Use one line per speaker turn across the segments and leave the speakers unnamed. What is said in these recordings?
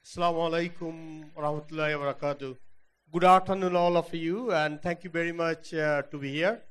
Assalamu alaikum warahmatullahi wabarakatuh. Good afternoon, all of you, and thank you very much to be here.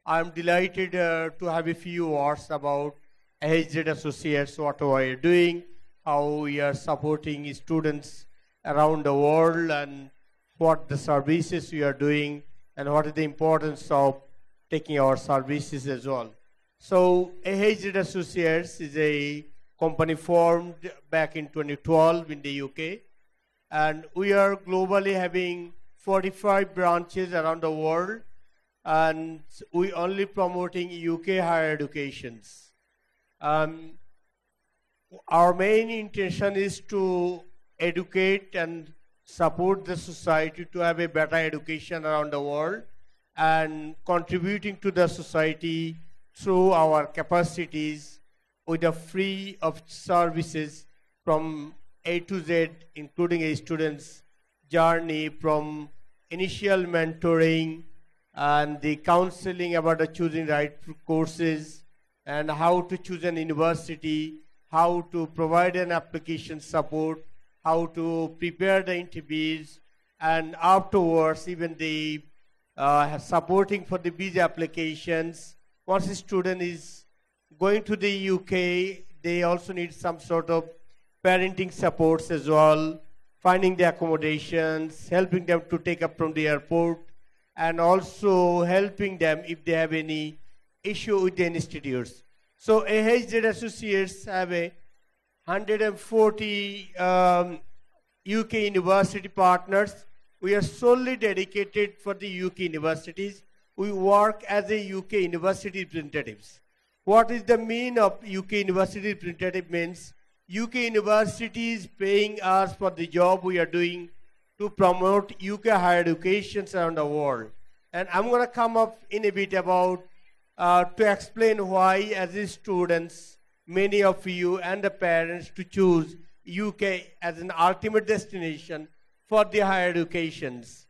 I'm delighted to have a few words about EduGate Associates, what we are doing, how we are supporting students around the world, and what the services we are doing, and what is the importance of taking our services as well. So, EduGate Associates is a company formed back in 2012 in the UK, and we are globally having 45 branches around the world, and we only promoting UK higher educations. Our main intention is to educate and support the society to have a better education around the world and contributing to the society through our capacities with a free of services from A to Z, including a student's journey from initial mentoring and the counseling about the choosing right courses and how to choose an university, how to provide an application support, how to prepare the interviews, and afterwards even the supporting for the visa applications. Once a student is going to the UK, they also need some sort of parenting supports as well, finding the accommodations, helping them to take up from the airport, and also helping them if they have any issue with the institutes. So EduGate Associates have a 140 UK university partners. We are solely dedicated for the UK universities. We work as a UK university representatives. What is the mean of UK university representative means? UK universities paying us for the job we are doing to promote UK higher education around the world. And I'm going to come up in a bit about to explain why as students, many of you and the parents to choose UK as an ultimate destination for the higher educations.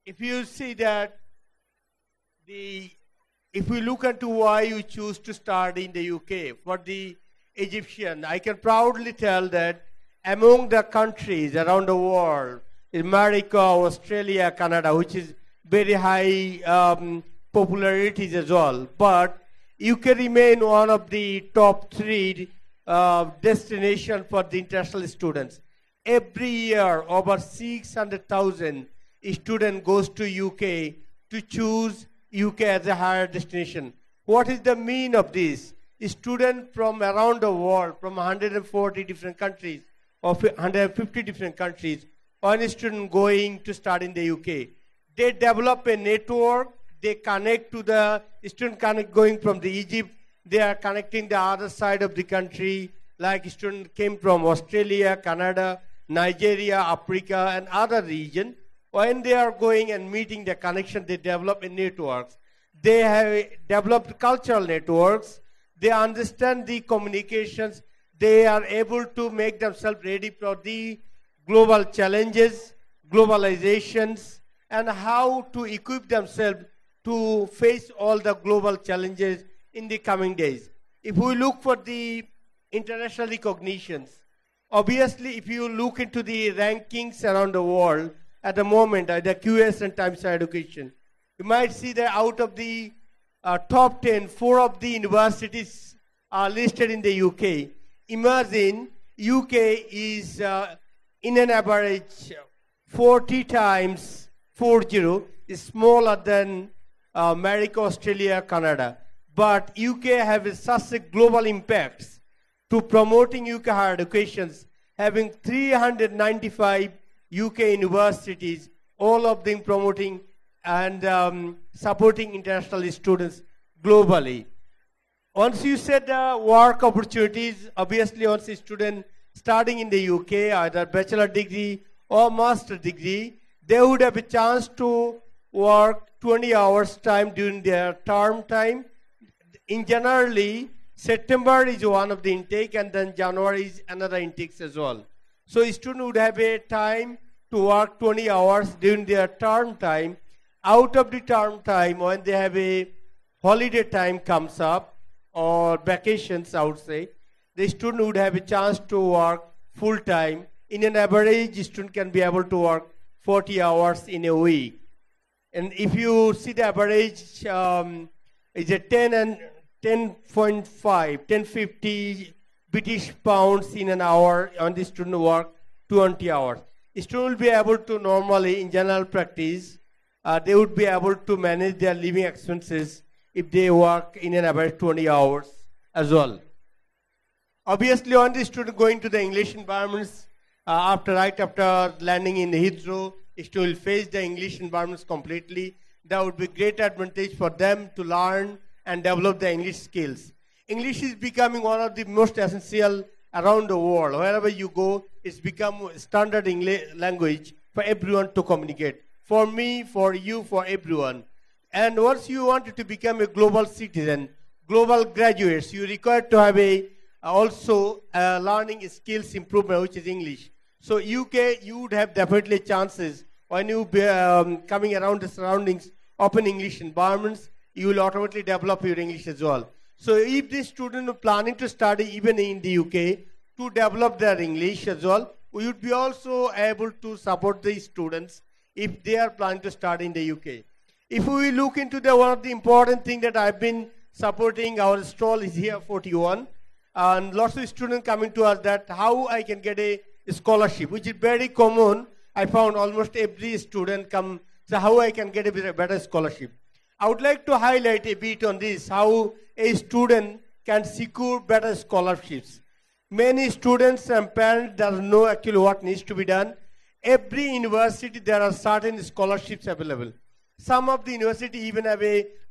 If you see that if we look into why you choose to study in the UK, for the Egyptian, I can proudly tell that among the countries around the world, America, Australia, Canada, which is very high popularities as well, but UK remain one of the top 3 destinations for the international students. Every year, over 600,000 students goes to UK to choose UK as a higher destination. What is the mean of this? Students from around the world, from 140 different countries, or 150 different countries, one student going to study in the UK. They develop a network, they connect to the student going from the Egypt, they are connecting the other side of the country, like students came from Australia, Canada, Nigeria, Africa, and other regions. When they are going and meeting the connection, they develop a networks. They have developed cultural networks. They understand the communications. They are able to make themselves ready for the global challenges, globalizations, and how to equip themselves to face all the global challenges in the coming days. If we look for the international recognitions, obviously if you look into the rankings around the world, at the moment, the QS and Times Higher Education, you might see that out of the top 10, 4 of the universities are listed in the UK. Imagine UK is in an average 40 times 40 is smaller than America, Australia, Canada. But UK have such a global impacts to promoting UK higher educations, having 395 UK universities, all of them promoting and supporting international students globally. Once you set the work opportunities, obviously once a student starting in the UK, either bachelor degree or master degree, they would have a chance to work 20 hours time during their term time. In generally, September is one of the intake and then January is another intake as well. So a student would have a time to work 20 hours during their term time. Out of the term time, when they have a holiday time comes up, or vacations, I would say, the student would have a chance to work full time in an average, student can be able to work 40 hours in a week. And if you see the average, is a 10 and 10.5, 1050 British pounds in an hour on the student work 20 hours. Student will be able to normally, in general practice, they would be able to manage their living expenses if they work in an average 20 hours as well. Obviously, on the student going to the English environments, right after landing in Heathrow, student will face the English environments completely. That would be great advantage for them to learn and develop the English skills. English is becoming one of the most essential around the world. Wherever you go, it's become standard English language for everyone to communicate. For me, for you, for everyone. And once you wanted to become a global citizen, global graduates, you require to have also learning skills improvement, which is English. So UK, you would have definitely chances when you be coming around the surroundings, open English environments, you will automatically develop your English as well. So if the student is planning to study even in the UK, to develop their English as well, we would be also able to support the students if they are planning to study in the UK. If we look into one of the important things that I've been supporting, our stall is here 41, and lots of students coming to us that how I can get a scholarship, which is very common. I found almost every student come, so how I can get a better scholarship. I would like to highlight a bit on this, how a student can secure better scholarships. Many students and parents don't know actually what needs to be done. Every university, there are certain scholarships available. Some of the university even have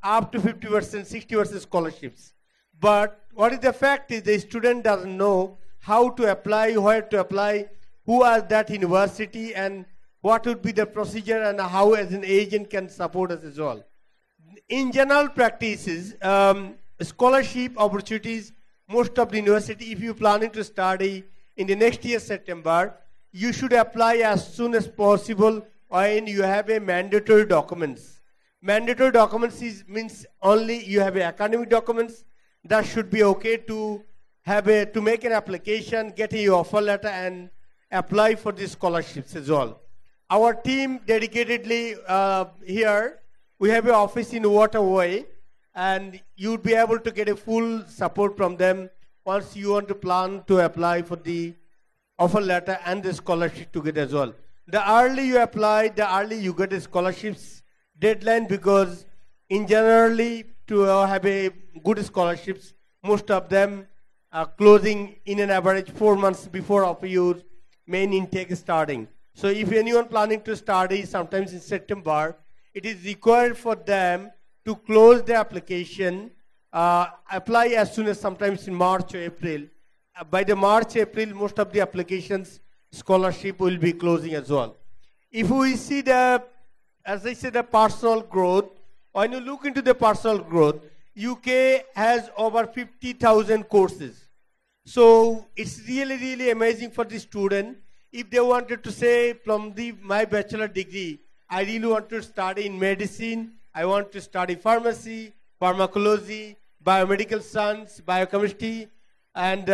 up to 50%, 60% scholarships. But what is the fact is the student doesn't know how to apply, where to apply, who are that university, and what would be the procedure, and how as an agent can support us as well. In general practices, scholarship opportunities, most of the university, if you're planning to study in the next year, September, you should apply as soon as possible when you have a mandatory documents. Mandatory documents means only you have academic documents. That should be okay to have to make an application, get a offer letter, and apply for the scholarships as well. Our team dedicatedly here, we have an office in Waterway, and you'd be able to get a full support from them once you want to plan to apply for the offer letter and the scholarship together as well. The early you apply, the early you get a scholarships deadline, because in generally to have a good scholarships, most of them are closing in an average 4 months before of your main intake starting. So if anyone planning to study sometimes in September, it is required for them to close the application, apply as soon as sometimes in March or April. By the March, April, most of the applications, scholarship will be closing as well. If we see as I said, the personal growth, when you look into the personal growth, UK has over 50,000 courses. So it's really, really amazing for the student. If they wanted to say from my bachelor degree, I really want to study in medicine, I want to study pharmacy, pharmacology, biomedical science, biochemistry, and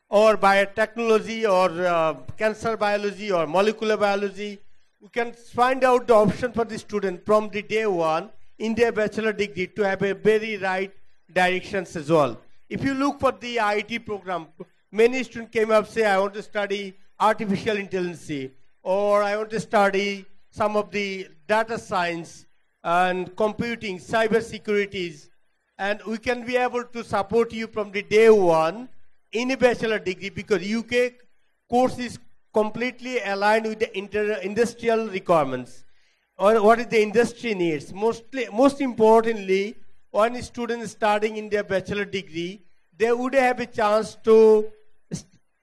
or biotechnology, or cancer biology, or molecular biology. We can find out the option for the student from the day one in their bachelor degree to have a very right directions as well. If you look for the IT program, many students came up say, I want to study artificial intelligence, or I want to study some of the data science and computing, cyber securities, and we can be able to support you from the day one in a bachelor degree, because UK course is completely aligned with the industrial requirements, or what is the industry needs. Most importantly, when a student is starting in their bachelor degree, they would have a chance to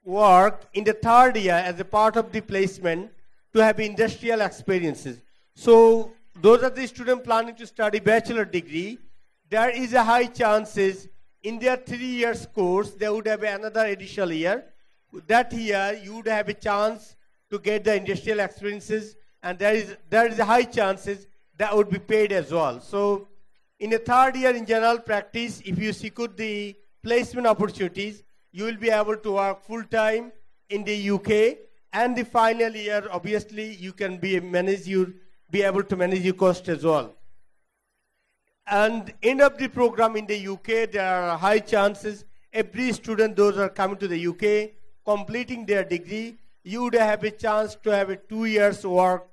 work in the third year as a part of the placement to have industrial experiences. So those are the students planning to study bachelor degree. There is a high chances in their 3 years course, they would have another additional year. That year, you would have a chance to get the industrial experiences, and there is a high chances that would be paid as well. So in a third year in general practice, if you secure the placement opportunities, you will be able to work full-time in the UK, and the final year, obviously, you can be able to manage your cost as well. And end of the program in the UK, there are high chances every student, those are coming to the UK, completing their degree, you would have a chance to have a 2 years work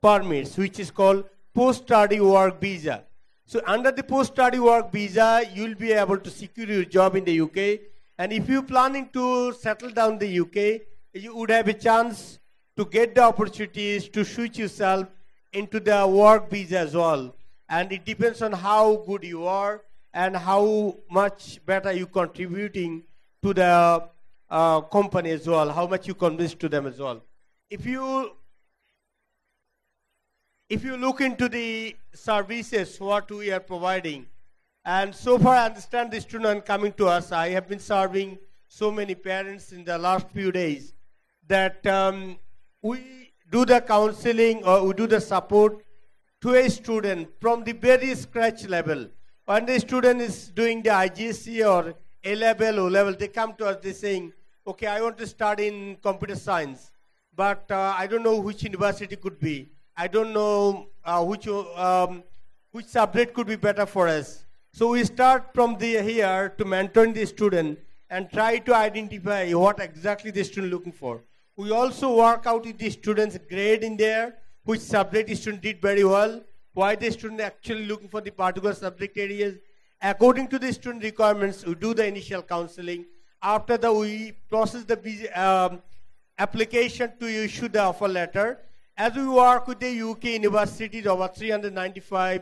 permits, which is called post-study work visa. So under the post-study work visa, you'll be able to secure your job in the UK. And if you're planning to settle down in the UK, you would have a chance to get the opportunities to switch yourself into the work visa as well. And it depends on how good you are and how much better you're contributing to the company as well, how much you convince to them as well. If you look into the services what we are providing, and so far I understand the student coming to us, I have been serving so many parents in the last few days that we do the counseling or we do the support to a student from the very scratch level. When the student is doing the IGCSE or A-level, O-level, they come to us, they're saying, okay, I want to study in computer science, but I don't know which university could be. I don't know which subject could be better for us. So we start from here to mentoring the student and try to identify what exactly the student is looking for. We also work out with the student's grade in there, which subject the student did very well, why the student actually looking for the particular subject areas. According to the student requirements, we do the initial counseling. After that, we process the application to issue the offer letter. As we work with the UK universities, over 395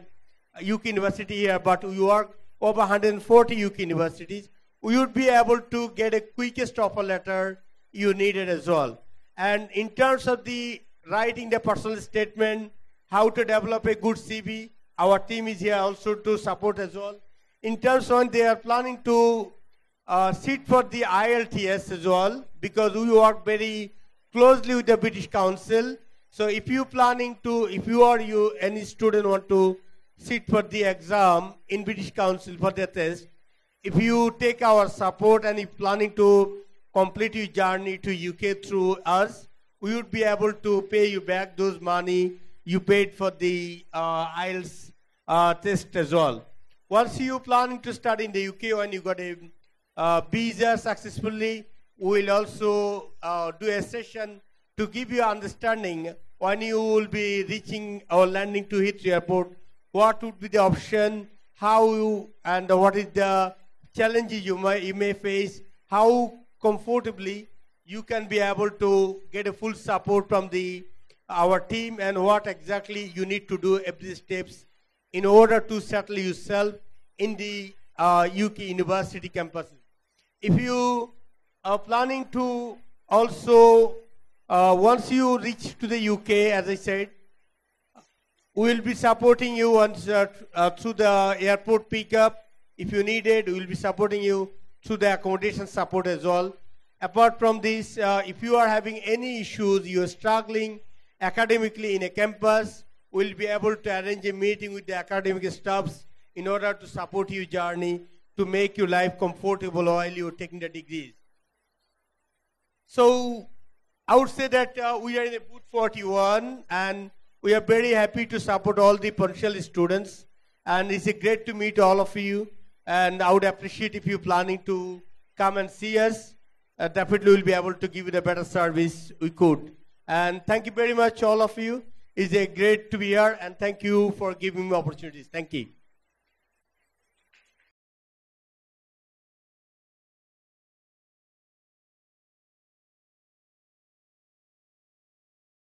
UK universities here, but we work over 140 UK universities, we would be able to get a quickest offer letter you needed as well. And in terms of the writing the personal statement, how to develop a good CV, our team is here also to support as well. In terms of when they are planning to sit for the IELTS as well, because we work very closely with the British Council. So if you planning to, if you or any student want to sit for the exam in British Council for the test, if you take our support and if planning to complete your journey to UK through us, we would be able to pay you back those money you paid for the IELTS test as well. Once you planning to study in the UK when you got a visa successfully, we will also do a session to give you understanding when you will be reaching or landing to Heathrow Airport, what would be the option, how you, and what is the challenges you may face, how comfortably you can be able to get a full support from our team, and what exactly you need to do every steps in order to settle yourself in the UK university campuses. If you are planning to also, once you reach to the UK, as I said, we will be supporting you once, through the airport pickup. If you need it, we will be supporting you through the accommodation support as well. Apart from this, if you are having any issues, you are struggling academically in a campus, we will be able to arrange a meeting with the academic staffs in order to support your journey, to make your life comfortable while you are taking the degrees. So I would say that we are in a booth 41, and we are very happy to support all the potential students, and it's great to meet all of you, and I would appreciate if you're planning to come and see us. Definitely we'll be able to give you the better service we could. And thank you very much all of you. It's great to be here, and thank you for giving me opportunities. Thank you.